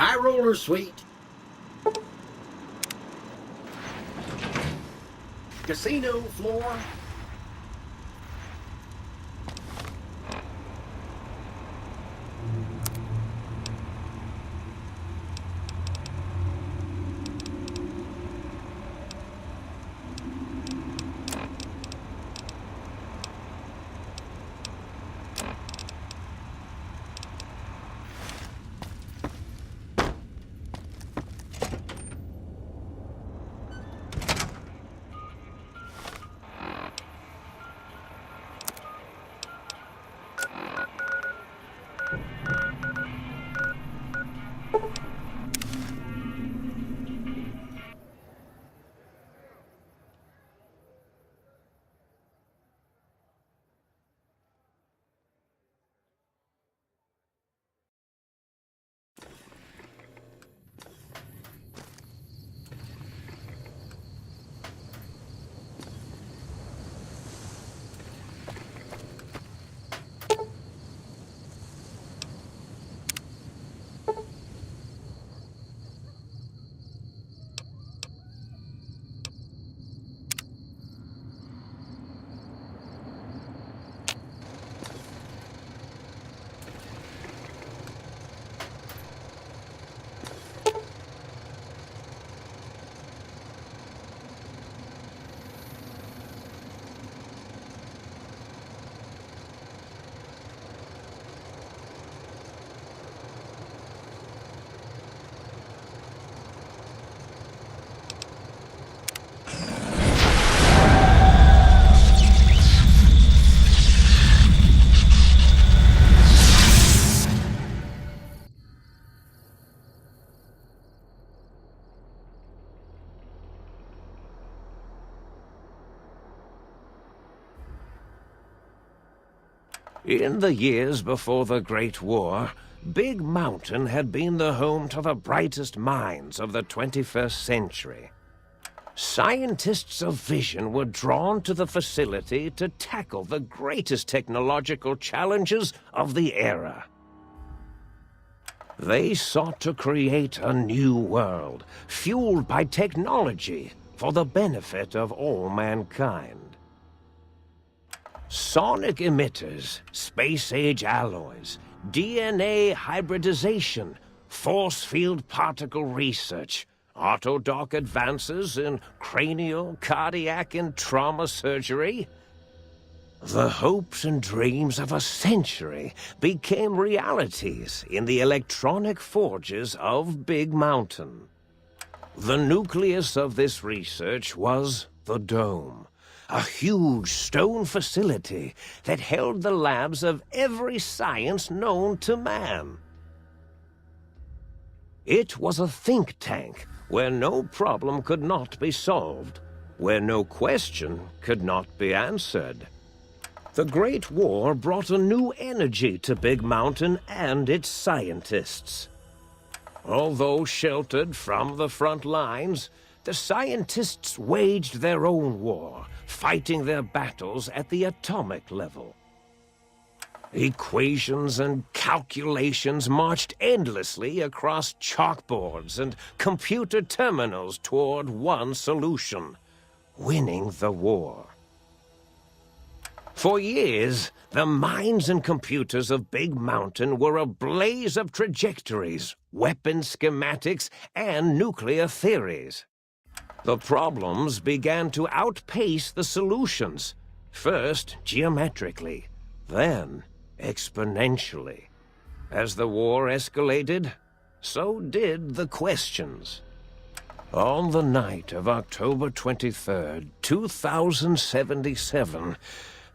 High roller suite. Casino floor. In the years before the Great War, Big Mountain had been the home to the brightest minds of the 21st century. Scientists of vision were drawn to the facility to tackle the greatest technological challenges of the era. They sought to create a new world, fueled by technology for the benefit of all mankind. Sonic emitters, space-age alloys, DNA hybridization, force field particle research, autodoc advances in cranial, cardiac, and trauma surgery. The hopes and dreams of a century became realities in the electronic forges of Big Mountain. The nucleus of this research was the Dome, a huge stone facility that held the labs of every science known to man. It was a think tank where no problem could not be solved, where no question could not be answered. The Great War brought a new energy to Big Mountain and its scientists. Although sheltered from the front lines, the scientists waged their own war, fighting their battles at the atomic level. Equations and calculations marched endlessly across chalkboards and computer terminals toward one solution: winning the war. For years, the minds and computers of Big Mountain were a blaze of trajectories, weapon schematics, and nuclear theories. The problems began to outpace the solutions, first geometrically, then exponentially. As the war escalated, so did the questions. On the night of October 23rd, 2077,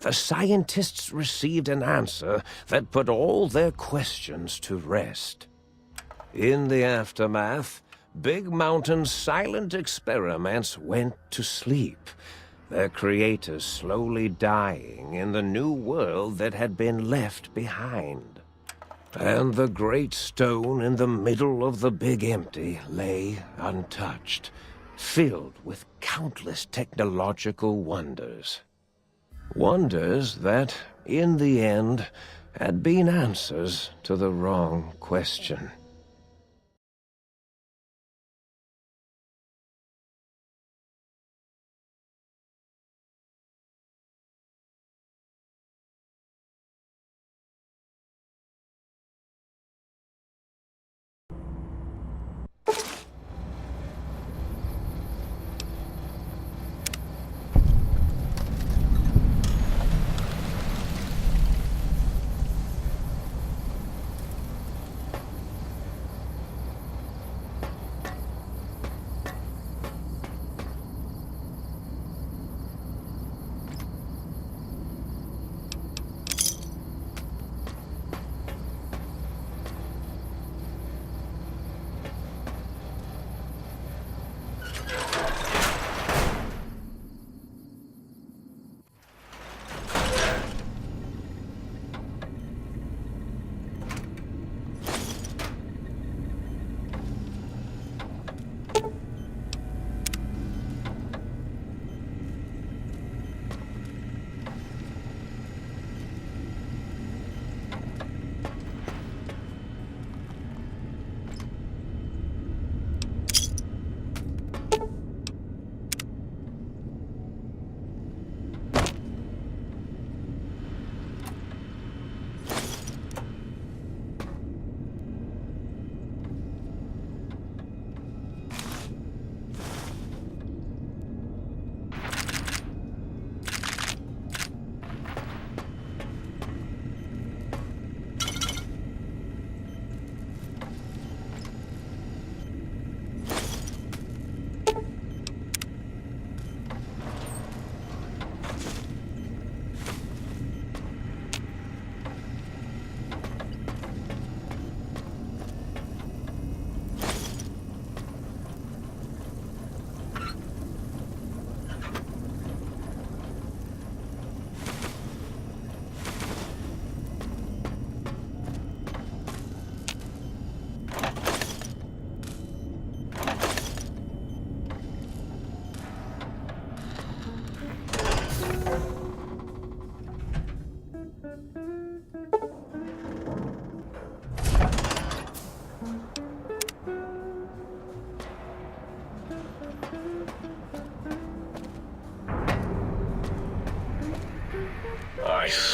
the scientists received an answer that put all their questions to rest. In the aftermath, Big Mountain's silent experiments went to sleep, their creators slowly dying in the new world that had been left behind. And the great stone in the middle of the Big Empty lay untouched, filled with countless technological wonders. Wonders that, in the end, had been answers to the wrong question.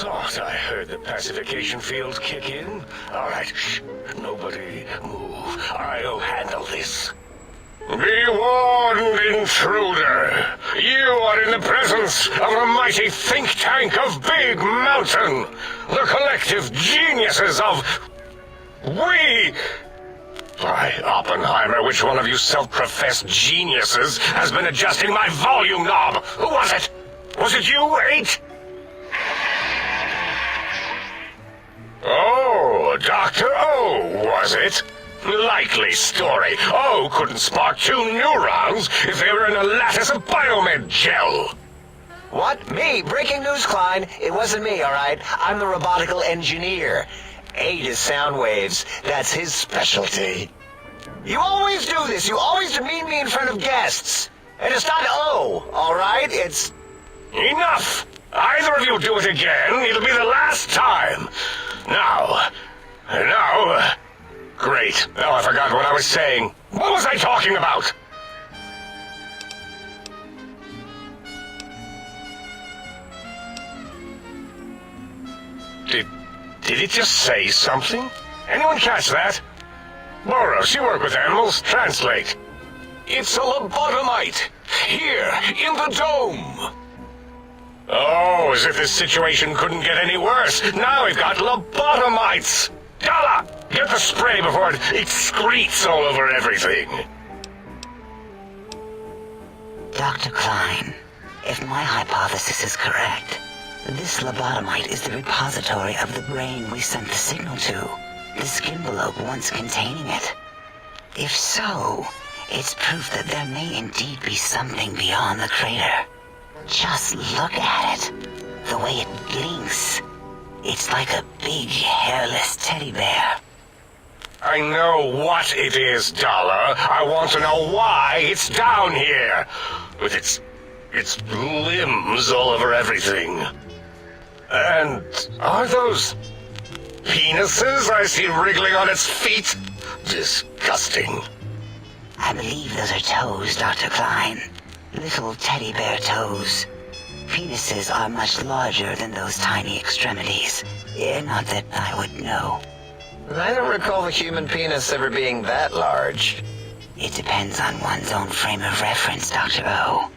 thought I heard the pacification field kick in. All right, shh. Nobody move. I'll handle this. Be warned, intruder. You are in the presence of the mighty think tank of Big Mountain. The collective geniuses of... We... By Oppenheimer, which one of you self-professed geniuses has been adjusting my volume knob? Who was it? Was it you, 8? Oh, Dr. O, was it? Likely story. O couldn't spark 2 neurons if they were in a lattice of biomed gel. What? Me? Breaking news, Klein. It wasn't me, all right? I'm the robotical engineer. 8 is sound waves. That's his specialty. You always do this. You always demean me in front of guests. And it's not O, all right? It's... Enough! Either of you do it again, it'll be the last time. Now... Great. Now I forgot what I was saying. What was I talking about? Did it just say something? Anyone catch that? Boros, you work with animals. Translate. It's a lobotomite. Here, in the dome. Oh, as if this situation couldn't get any worse. Now we've got lobotomites. Dalla, get the spray before it excretes all over everything. Dr. Klein, if my hypothesis is correct, this lobotomite is the repository of the brain we sent the signal to, the skinvelope once containing it. If so, it's proof that there may indeed be something beyond the crater. Just look at it. The way it blinks. It's like a big, hairless teddy bear. I know what it is, Dollar. I want to know why it's down here. With its limbs all over everything. And are those penises I see wriggling on its feet? Disgusting. I believe those are toes, Dr. Klein. Little teddy bear toes. Penises are much larger than those tiny extremities. Not that I would know. I don't recall the human penis ever being that large. It depends on one's own frame of reference, Dr. O.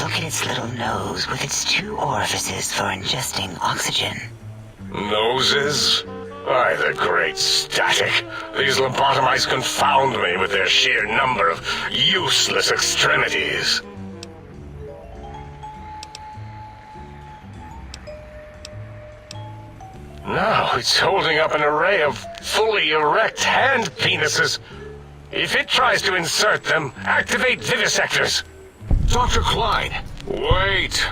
Look at its little nose with its 2 orifices for ingesting oxygen. Noses? By the great static. These lobotomites confound me with their sheer number of useless extremities. Now it's holding up an array of fully erect hand penises. If it tries to insert them, activate vivisectors. Dr. Klein, wait.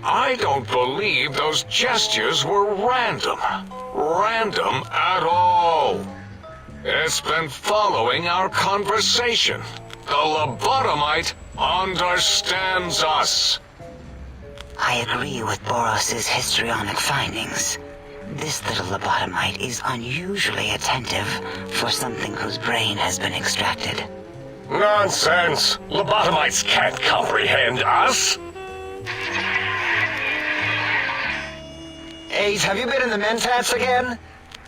I don't believe those gestures were random. Random at all. It's been following our conversation. The lobotomite understands us. I agree with Boros's histrionic findings. This little lobotomite is unusually attentive for something whose brain has been extracted. Nonsense! Lobotomites can't comprehend us! 8, have you been in the mentats again?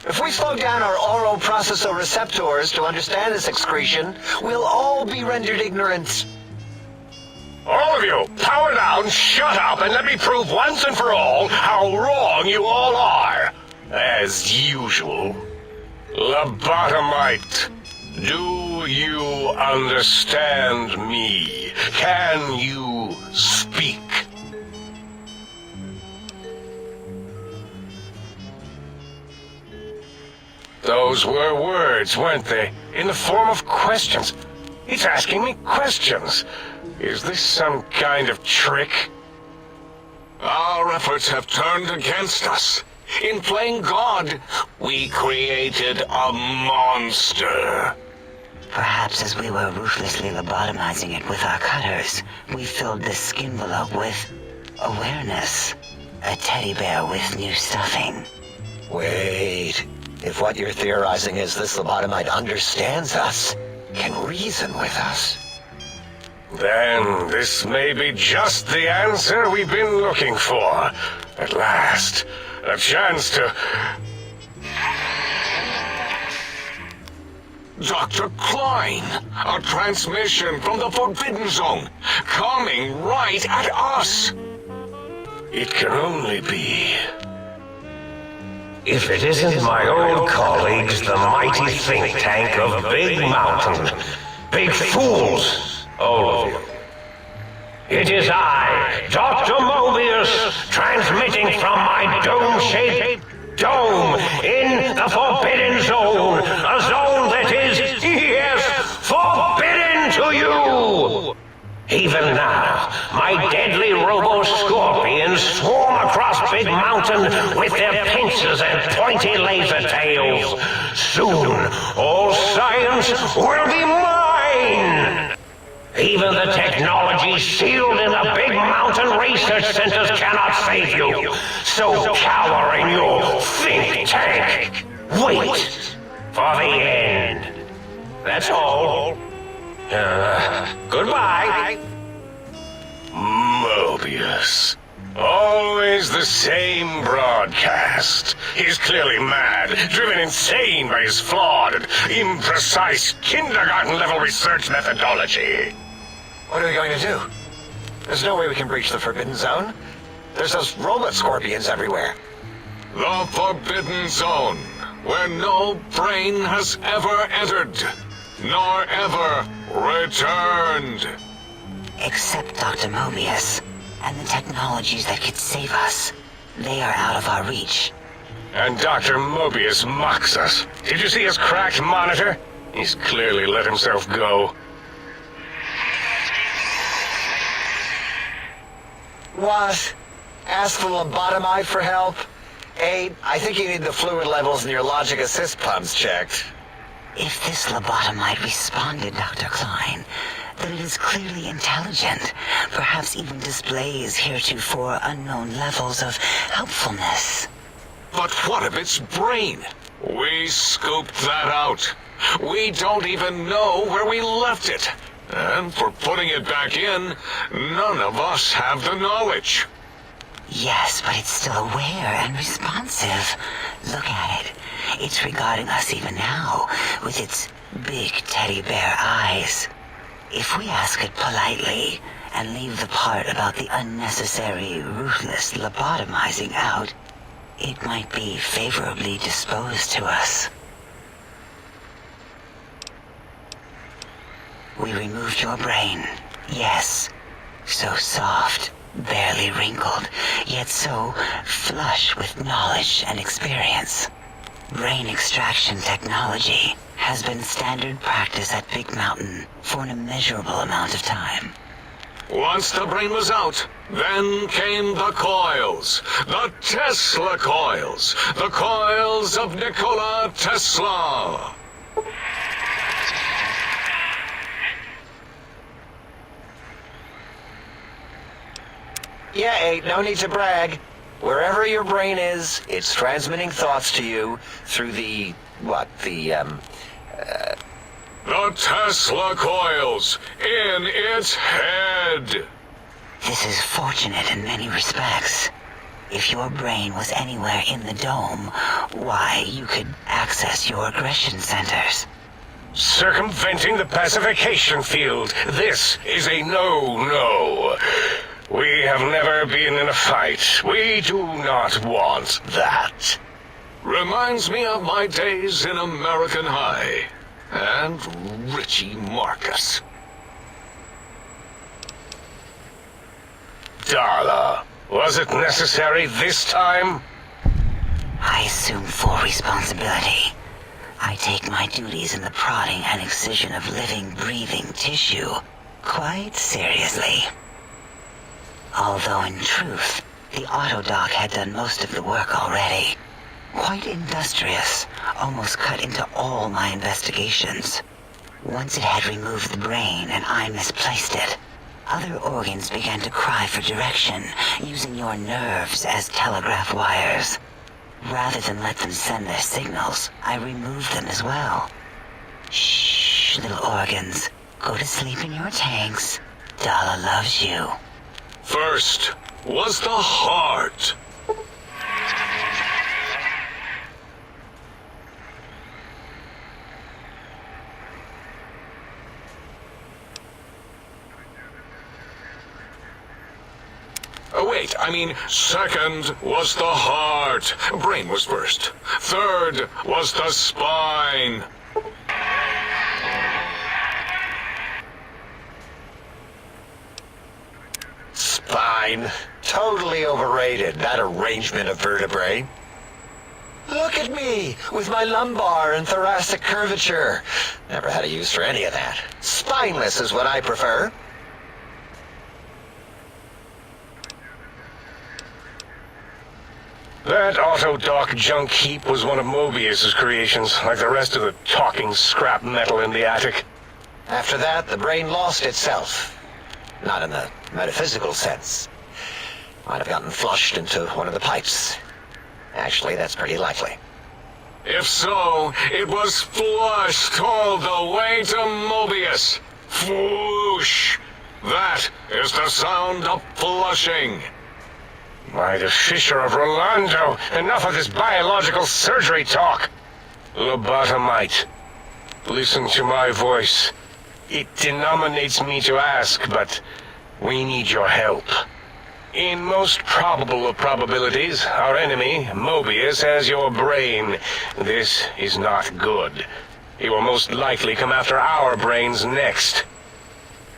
If we slow down our oral processoreceptors to understand this excretion, we'll all be rendered ignorant. All of you, power down, shut up, and let me prove once and for all how wrong you all are. As usual. Lobotomite, do you understand me? Can you speak? Those were words, weren't they? In the form of questions. It's asking me questions. Is this some kind of trick? Our efforts have turned against us. In playing God, we created a monster. Perhaps as we were ruthlessly lobotomizing it with our cutters, we filled the skinvelope with awareness. A teddy bear with new stuffing. Wait. If what you're theorizing is this lobotomite understands us, can reason with us. Then this may be just the answer we've been looking for. At last, a chance to... Dr. Klein, a transmission from the Forbidden Zone, coming right at us. It can only be... If it isn't my old colleagues, the mighty think tank of Big Mountain. Big fools, all of you. It is I, Dr. Mobius, transmitting from my dome-shaped dome in the Forbidden Zone. A zone that is, yes, forbidden to you! Even now, my deadly robo-scorpions swarm across Big Mountain with their pincers and pointy laser tails. Soon, all science will be mine! Even the technology sealed in the Big Mountain research centers cannot save you. So cower in your think tank. Wait for the end. That's all. Goodbye. Mobius. Always the same broadcast. He's clearly mad, driven insane by his flawed and imprecise kindergarten-level research methodology. What are we going to do? There's no way we can breach the Forbidden Zone. There's those robot scorpions everywhere. The Forbidden Zone, where no brain has ever entered, nor ever returned. Except Dr. Mobius and the technologies that could save us. They are out of our reach. And Dr. Mobius mocks us. Did you see his cracked monitor? He's clearly let himself go. What? Ask the lobotomite for help? Hey, I think you need the fluid levels in your logic assist pumps checked. If this lobotomite responded, Dr. Klein, then it is clearly intelligent, perhaps even displays heretofore unknown levels of helpfulness. But what of its brain? We scooped that out. We don't even know where we left it. And for putting it back in, none of us have the knowledge. Yes, but it's still aware and responsive. Look at it. It's regarding us even now, with its big teddy bear eyes. If we ask it politely, and leave the part about the unnecessary, ruthless lobotomizing out, it might be favorably disposed to us. We removed your brain, yes. So soft, barely wrinkled, yet so flush with knowledge and experience. Brain extraction technology has been standard practice at Big Mountain for an immeasurable amount of time. Once the brain was out, then came the coils. The Tesla coils. The coils of Nikola Tesla. Yeah, no need to brag. Wherever your brain is, it's transmitting thoughts to you through the Tesla coils in its head. This is fortunate in many respects. If your brain was anywhere in the dome, why, you could access your aggression centers. Circumventing the pacification field. This is a no-no. We have never been in a fight. We do not want that. Reminds me of my days in American High. And Richie Marcus. Darla, was it necessary this time? I assume full responsibility. I take my duties in the prodding and excision of living, breathing tissue quite seriously. Although in truth, the Autodoc had done most of the work already. Quite industrious, almost cut into all my investigations. Once it had removed the brain and I misplaced it, other organs began to cry for direction, using your nerves as telegraph wires. Rather than let them send their signals, I removed them as well. Shh, little organs. Go to sleep in your tanks. Dala loves you. First was the heart. Oh, wait, I mean, second was the heart. Brain was first. Third was the spine. Spine. Totally overrated, that arrangement of vertebrae. Look at me, with my lumbar and thoracic curvature. Never had a use for any of that. Spineless is what I prefer. That auto-dock junk heap was one of Mobius's creations, like the rest of the talking scrap metal in the attic. After that, the brain lost itself. Not in the metaphysical sense. Might have gotten flushed into one of the pipes. Actually, that's pretty likely. If so, it was flushed all the way to Mobius. Fwoosh! That is the sound of flushing. By the Fisher of Rolando, enough of this biological surgery talk. Lobotomite, listen to my voice. It denominates me to ask, but we need your help. In most probable of probabilities, our enemy, Mobius, has your brain. This is not good. He will most likely come after our brains next.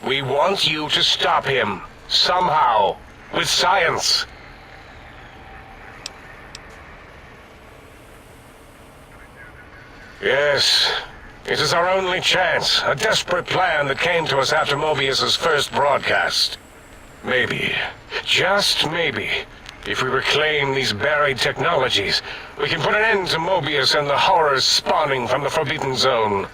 We want you to stop him, somehow, with science. Yes, it is our only chance, a desperate plan that came to us after Mobius's first broadcast. Maybe, just maybe, if we reclaim these buried technologies, we can put an end to Mobius and the horrors spawning from the Forbidden Zone.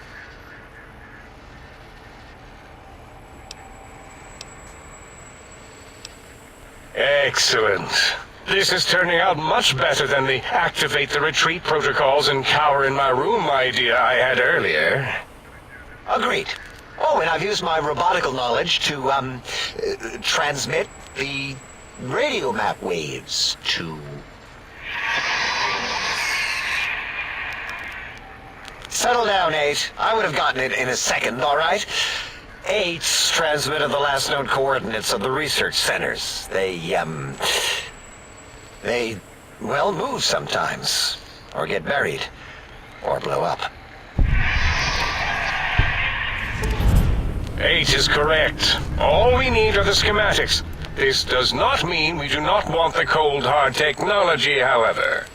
Excellent. This is turning out much better than the activate the retreat protocols and cower in my room idea I had earlier. Agreed. Oh, and I've used my robotical knowledge to, transmit the radio map waves to... Settle down, 8. I would have gotten it in a second, all right? 8's transmitted the last known coordinates of the research centers. They, well, move sometimes, or get buried, or blow up. 8 is correct. All we need are the schematics. This does not mean we do not want the cold hard technology, however.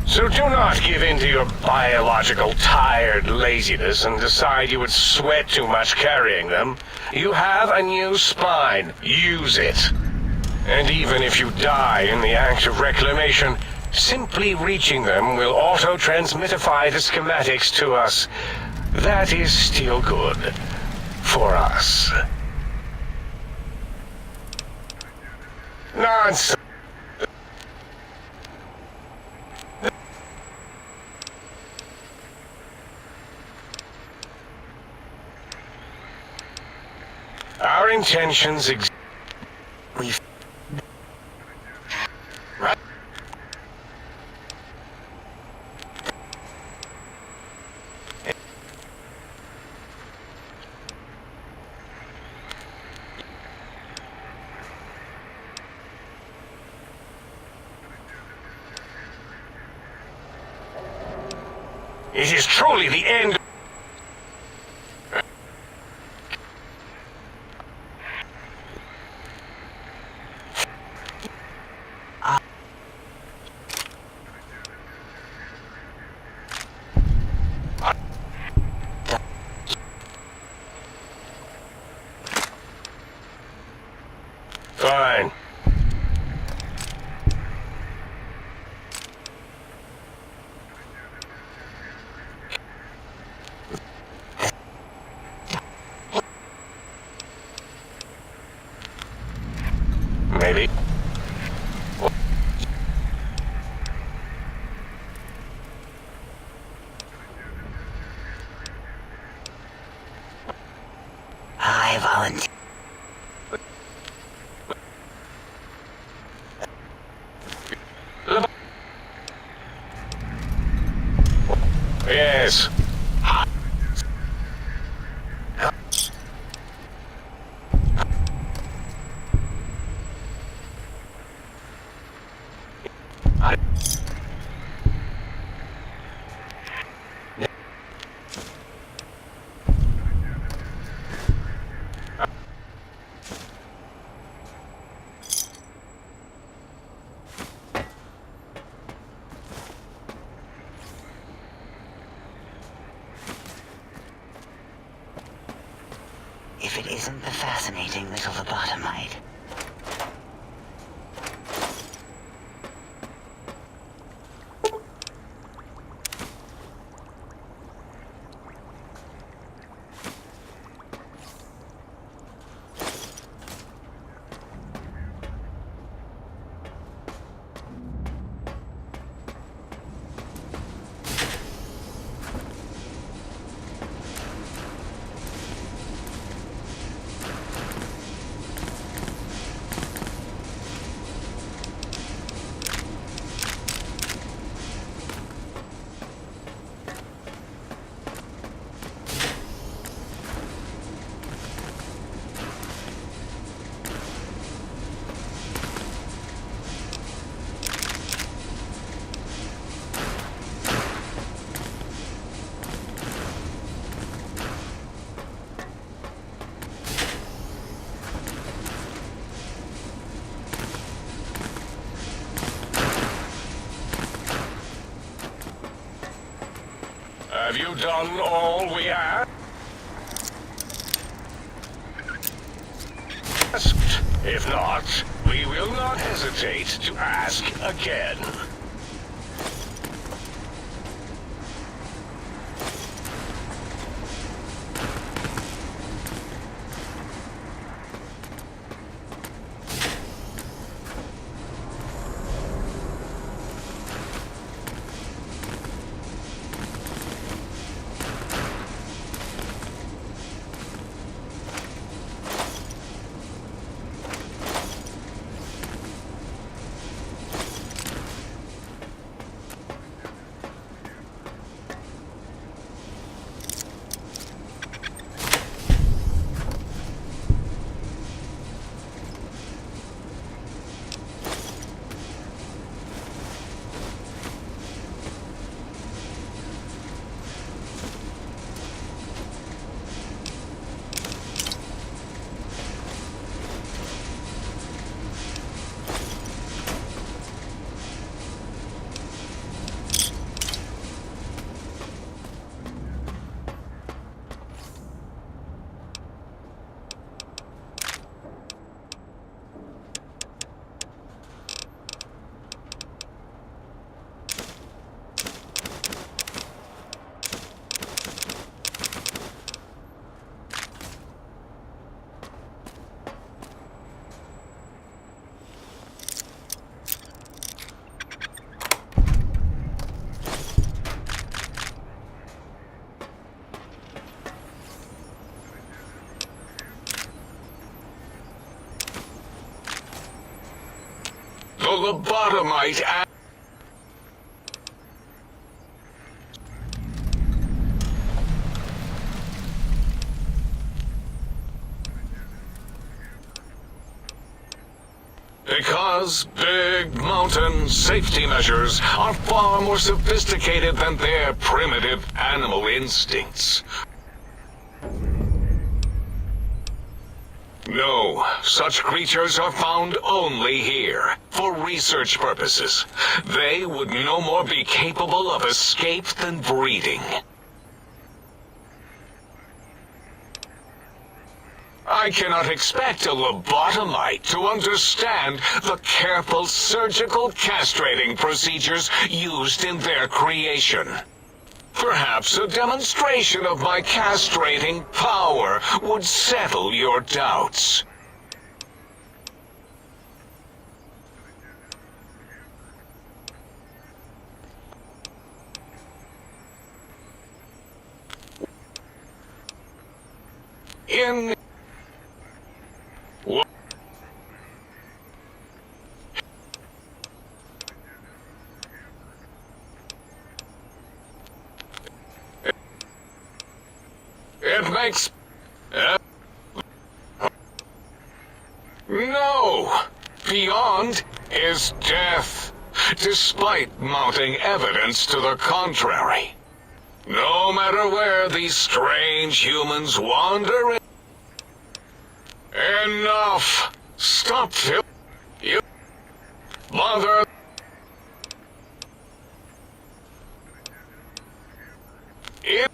So do not give in to your biological tired laziness and decide you would sweat too much carrying them. You have a new spine. Use it. And even if you die in the act of reclamation, simply reaching them will auto-transmitify the schematics to us. That is still good. For us. Nonsense. Our intentions We've... It is truly the end. Fine. Maybe. I volunteer. this. If it isn't the fascinating little lobotomite. Have you done all we asked? If not, we will not hesitate to ask again. The lobotomite Because big mountain safety measures are far more sophisticated than their primitive animal instincts. No, such creatures are found only here, for research purposes. They would no more be capable of escape than breeding. I cannot expect a lobotomite to understand the careful surgical castrating procedures used in their creation. Perhaps a demonstration of my castrating power would settle your doubts. In makes... No! Beyond is death, despite mounting evidence to the contrary. No matter where these strange humans wander in... Enough! Stop, Phil. You... Mother... It...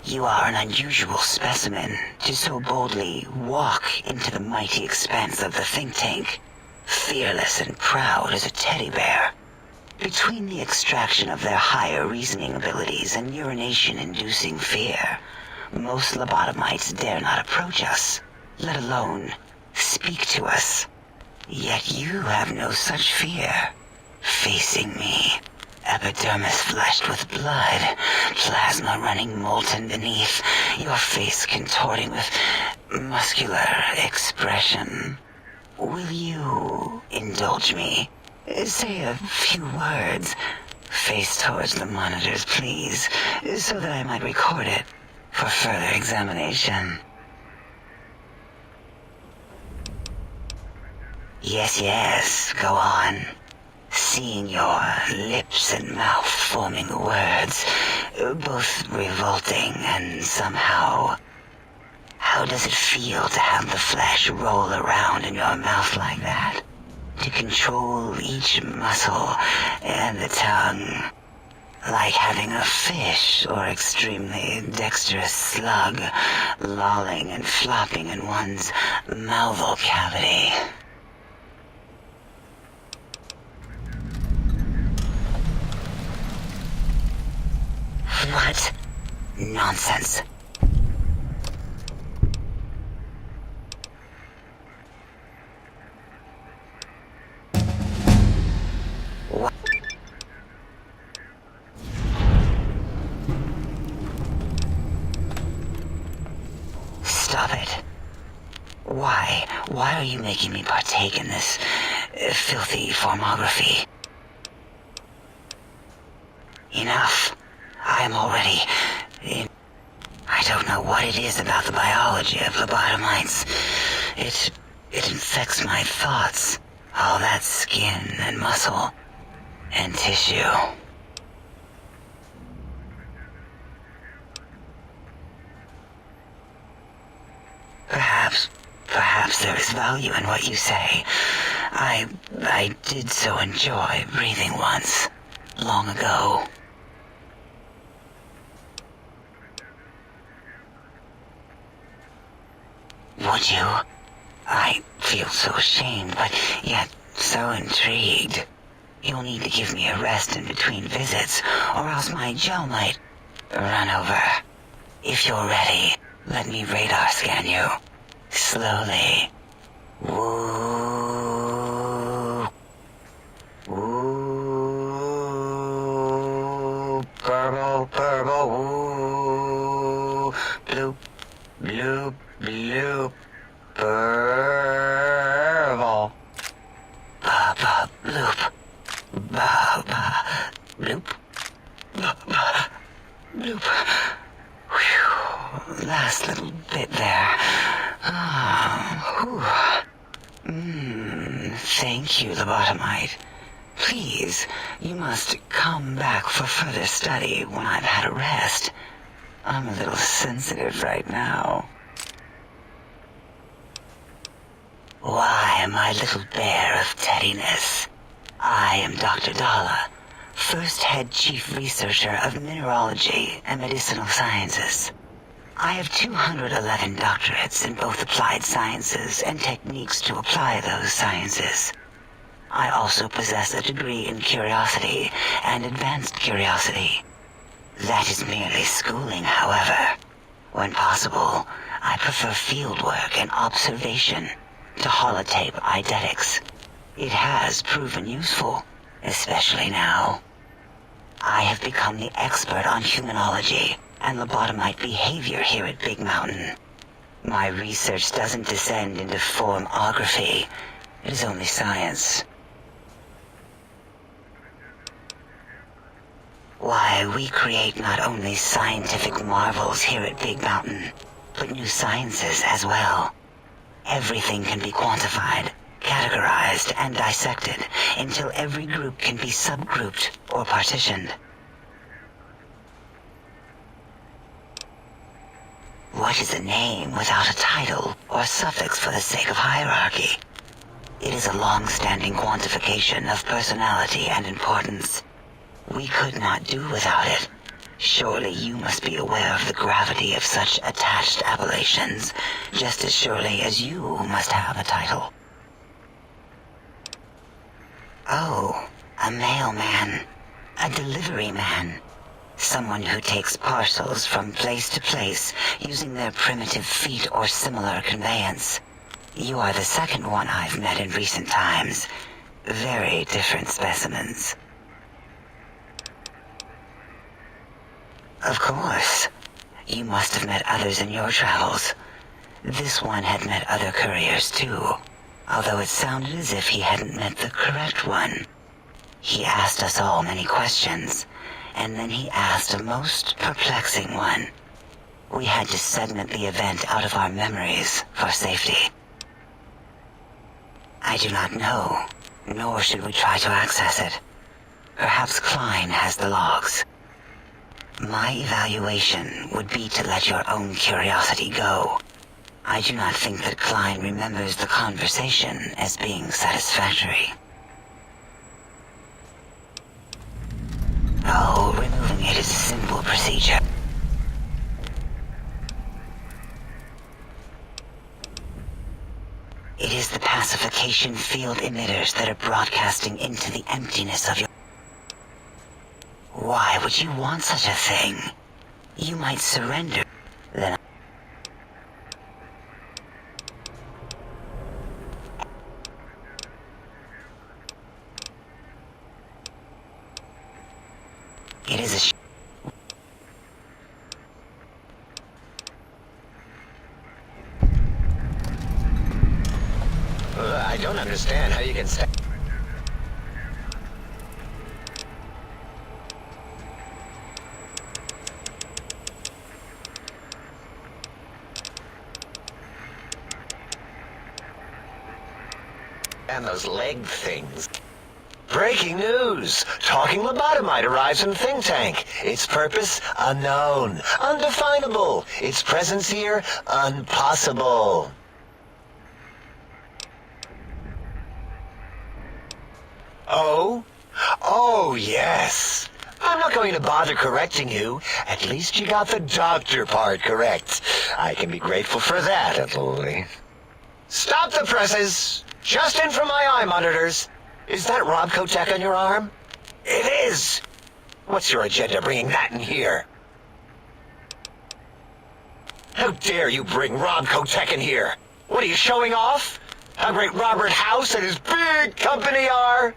You are an unusual specimen to so boldly walk into the mighty expanse of the think tank, fearless and proud as a teddy bear. Between the extraction of their higher reasoning abilities and urination-inducing fear, most lobotomites dare not approach us, let alone speak to us. Yet you have no such fear. Facing me, epidermis flushed with blood, plasma running molten beneath, your face contorting with muscular expression. Will you indulge me? Say a few words. face towards the monitors, please, so that I might record it for further examination. Yes, go on. Seeing your lips and mouth forming words, both revolting and somehow... How does it feel to have the flesh roll around in your mouth like that? To control each muscle and the tongue, like having a fish or extremely dexterous slug lolling and flopping in one's mouthal cavity. What? Nonsense. What? Stop it. Why? Why are you making me partake in this filthy formography? Enough. I am already in... I don't know what it is about the biology of lobotomites. It infects my thoughts. All that skin and muscle and tissue. Perhaps there is value in what you say. I did so enjoy breathing once, long ago. Would you? I feel so ashamed, but yet so intrigued. You'll need to give me a rest in between visits, or else my jaw might run over. If you're ready, let me radar scan you. Slowly. Woo. Woo. Purple, purple, woo. Bloop, bloop, bloop. Purple. Ba-ba, bloop. Ba-ba, bloop. Ba-ba, bloop. Whew. Last little bit there. Thank you, lobotomite. Please, you must come back for further study when I've had a rest. I'm a little sensitive right now. Why, my little bear of teddiness. I am Dr. Dalla, first head chief researcher of mineralogy and medicinal sciences. I have 211 doctorates in both applied sciences and techniques to apply those sciences. I also possess a degree in curiosity and advanced curiosity. That is merely schooling, however. When possible, I prefer fieldwork and observation to holotape eidetics. It has proven useful, especially now. I have become the expert on humanology and lobotomite behavior here at Big Mountain. My research doesn't descend into formography. It is only science. Why, we create not only scientific marvels here at Big Mountain, but new sciences as well. Everything can be quantified, categorized, and dissected until every group can be subgrouped or partitioned. What is a name without a title or suffix for the sake of hierarchy? It is a long-standing quantification of personality and importance. We could not do without it. Surely you must be aware of the gravity of such attached appellations, just as surely as you must have a title. Oh, a mailman. A delivery man. Someone who takes parcels from place to place using their primitive feet or similar conveyance. You are the second one I've met in recent times. Very different specimens. Of course. You must have met others in your travels. This one had met other couriers too, although it sounded as if he hadn't met the correct one. He asked us all many questions, and then he asked a most perplexing one. We had to segment the event out of our memories for safety. I do not know, nor should we try to access it. Perhaps Klein has the logs. My evaluation would be to let your own curiosity go. I do not think that Klein remembers the conversation as being satisfactory. Oh, removing it is a simple procedure. It is the pacification field emitters that are broadcasting into the emptiness of your... Why would you want such a thing? You might surrender, then... It is a... I don't understand how you can stay. And those leg things. Breaking news! Talking lobotomite arrives in think tank. Its purpose, unknown. Undefinable. Its presence here, impossible. Oh? Oh, yes. I'm not going to bother correcting you. At least you got the doctor part correct. I can be grateful for that, at least. Stop the presses! Just in from my eye monitors. Is that Robco tech on your arm? It is! What's your agenda bringing that in here? How dare you bring Robco tech in here? What are you showing off? How great Robert House and his big company are?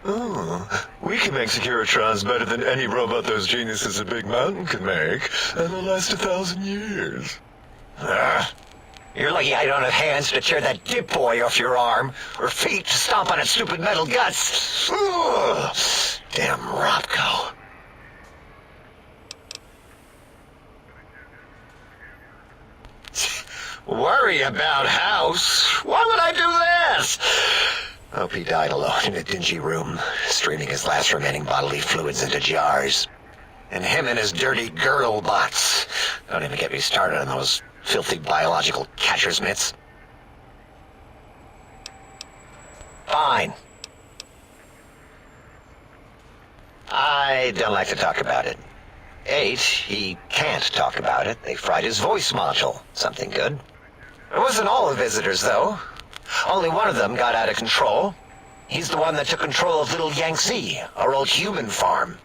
Oh, we can make Securitrons better than any robot those geniuses at Big Mountain can make, and they'll last 1,000 years. You're lucky I don't have hands to tear that dip boy off your arm, or feet to stomp on its stupid metal guts. Ugh. Damn Robco. Worry about House? Why would I do that? Hope he died alone in a dingy room, streaming his last remaining bodily fluids into jars. And him and his dirty girdle bots. Don't even get me started on those filthy biological catcher's mitts. Fine. I don't like to talk about it. 8, he can't talk about it. They fried his voice module. Something good. It wasn't all the visitors, though. Only one of them got out of control. He's the one that took control of Little Yangtze, our old human farm.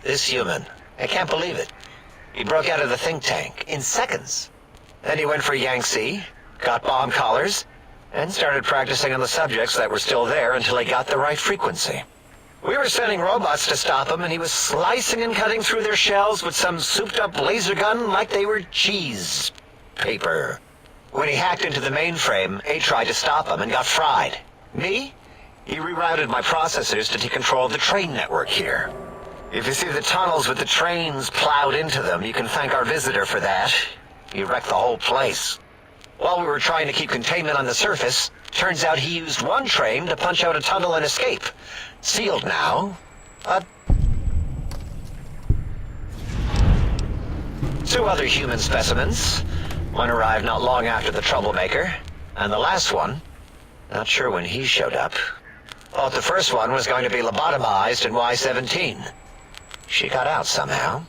This human, I can't believe it. He broke out of the think tank in seconds. Then he went for Yangtze, got bomb collars, and started practicing on the subjects that were still there until he got the right frequency. We were sending robots to stop him, and he was slicing and cutting through their shells with some souped-up laser gun like they were cheese paper. When he hacked into the mainframe, A tried to stop him and got fried. Me? He rerouted my processors to take control of the train network here. If you see the tunnels with the trains plowed into them, you can thank our visitor for that. He wrecked the whole place. While we were trying to keep containment on the surface, turns out he used one train to punch out a tunnel and escape. Sealed now, but... 2 other human specimens. One arrived not long after the troublemaker, and the last one, not sure when he showed up. Thought the first one was going to be lobotomized in Y-17. She got out somehow.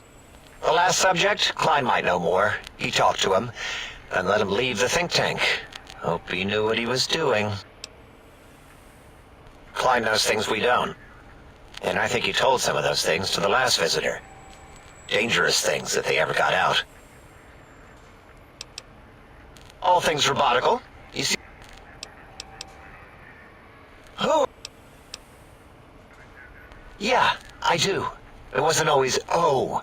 The last subject, Klein might know more. He talked to him, and let him leave the think tank. Hope he knew what he was doing. Klein knows things we don't. And I think he told some of those things to the last visitor. Dangerous things if they ever got out. All things robotical. You see... Who? Yeah, I do. It wasn't always oh.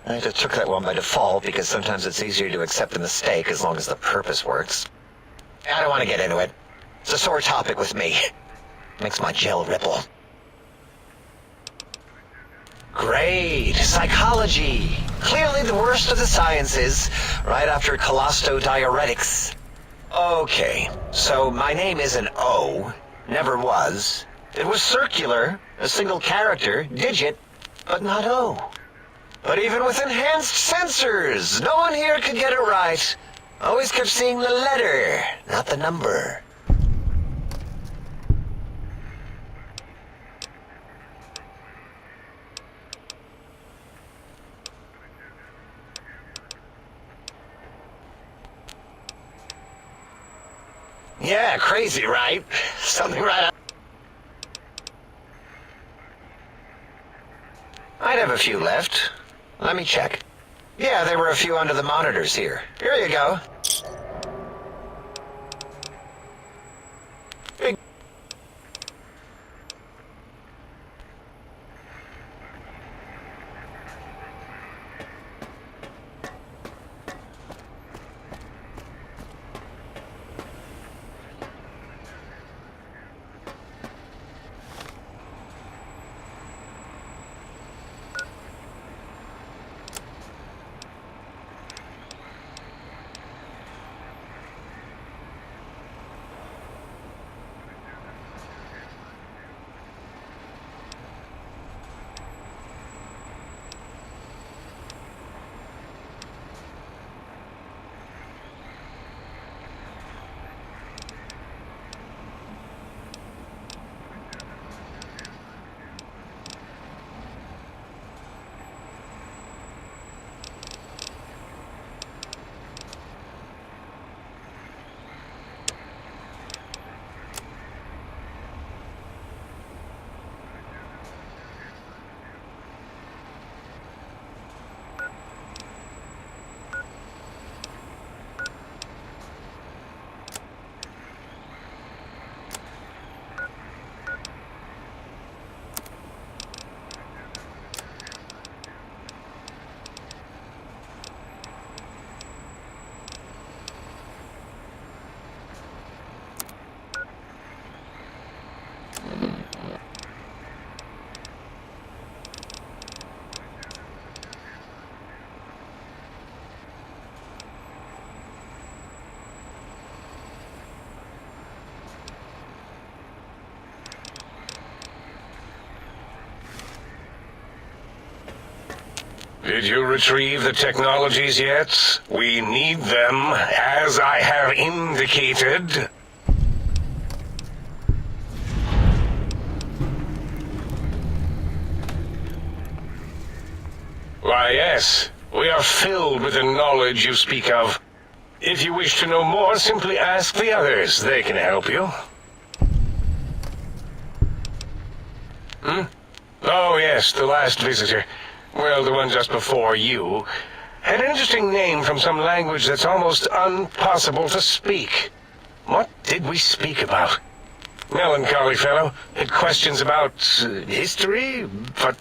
I just took that one by default because sometimes it's easier to accept a mistake as long as the purpose works. I don't want to get into it. It's a sore topic with me. Makes my gel ripple. Great. Psychology. Clearly the worst of the sciences, right after colostodiuretics. Okay, so my name isn't O. Never was. It was circular, a single character, digit, but not O. But even with enhanced sensors, no one here could get it right. Always kept seeing the letter, not the number. Yeah, crazy, right? Something right up. I'd have a few left. Let me check. Yeah, there were a few under the monitors here. Here you go. Big. Did you retrieve the technologies yet? We need them, as I have indicated. Why, yes. We are filled with the knowledge you speak of. If you wish to know more, simply ask the others. They can help you. Oh, yes, the last visitor. Well, the one just before you. Had an interesting name from some language that's almost impossible to speak. What did we speak about? Melancholy fellow. Had questions about history, but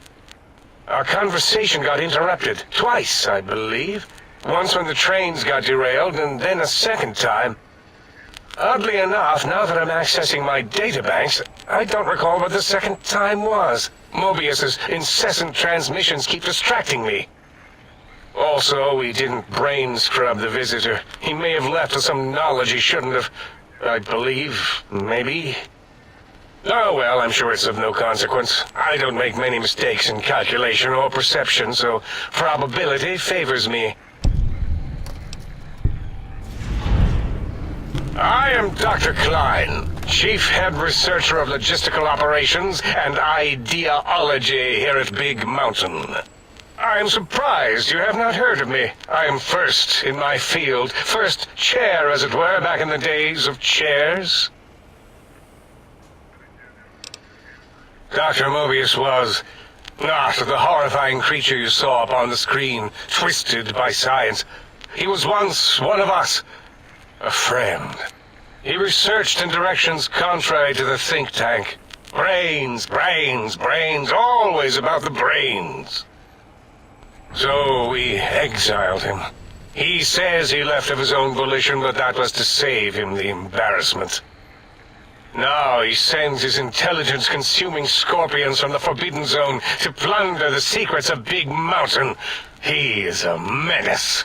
our conversation got interrupted. Twice, I believe. Once when the trains got derailed, and then a second time. Oddly enough, now that I'm accessing my databanks, I don't recall what the second time was. Mobius's incessant transmissions keep distracting me. Also, we didn't brain scrub the visitor. He may have left with some knowledge he shouldn't have. I believe, maybe. Oh well, I'm sure it's of no consequence. I don't make many mistakes in calculation or perception, so probability favors me. I am Dr. Klein, Chief Head Researcher of Logistical Operations and Ideology here at Big Mountain. I am surprised you have not heard of me. I am first in my field, first chair, as it were, back in the days of chairs. Dr. Mobius was not the horrifying creature you saw upon the screen, twisted by science. He was once one of us. A friend. He researched in directions contrary to the think tank. Brains, brains, brains, always about the brains. So we exiled him. He says he left of his own volition, but that was to save him the embarrassment. Now he sends his intelligence-consuming scorpions from the Forbidden Zone to plunder the secrets of Big Mountain. He is a menace.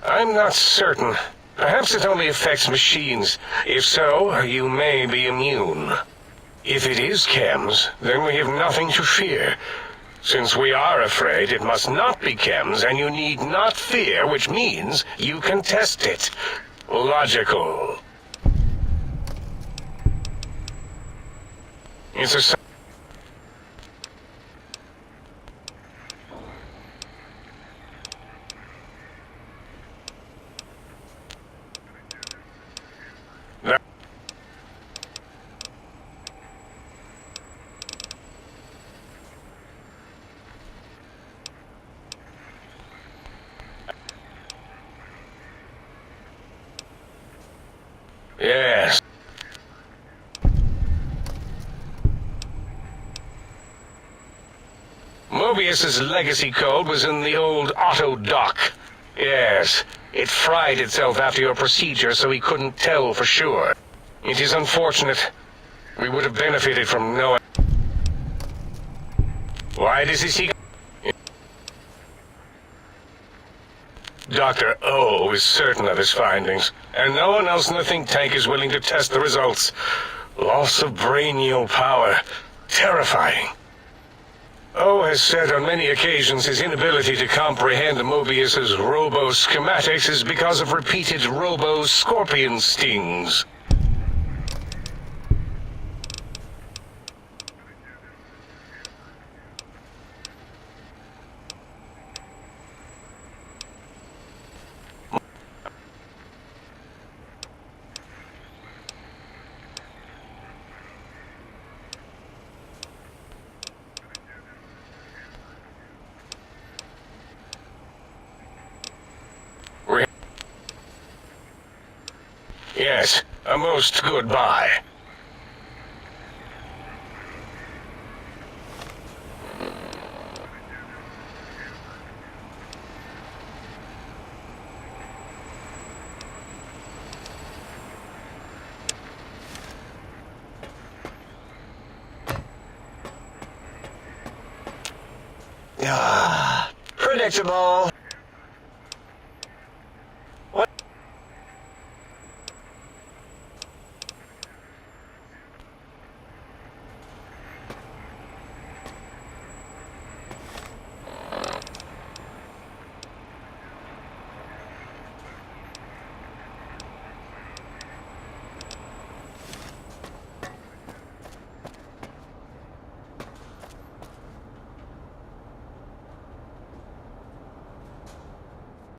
I'm not certain. Perhaps it only affects machines. If so, you may be immune. If it is chems, then we have nothing to fear. Since we are afraid, it must not be chems, and you need not fear, which means you can test it. Logical. It's a... Yes. Mobius's legacy code was in the old auto dock. Yes, it fried itself after your procedure, so he couldn't tell for sure. It is unfortunate. We would have benefited from knowing. Why does he seek... Dr. O is certain of his findings, and no one else in the think tank is willing to test the results. Loss of brainial power. Terrifying. O has said on many occasions his inability to comprehend Mobius's robo-schematics is because of repeated robo-scorpion stings. Yes, a most goodbye. Predictable.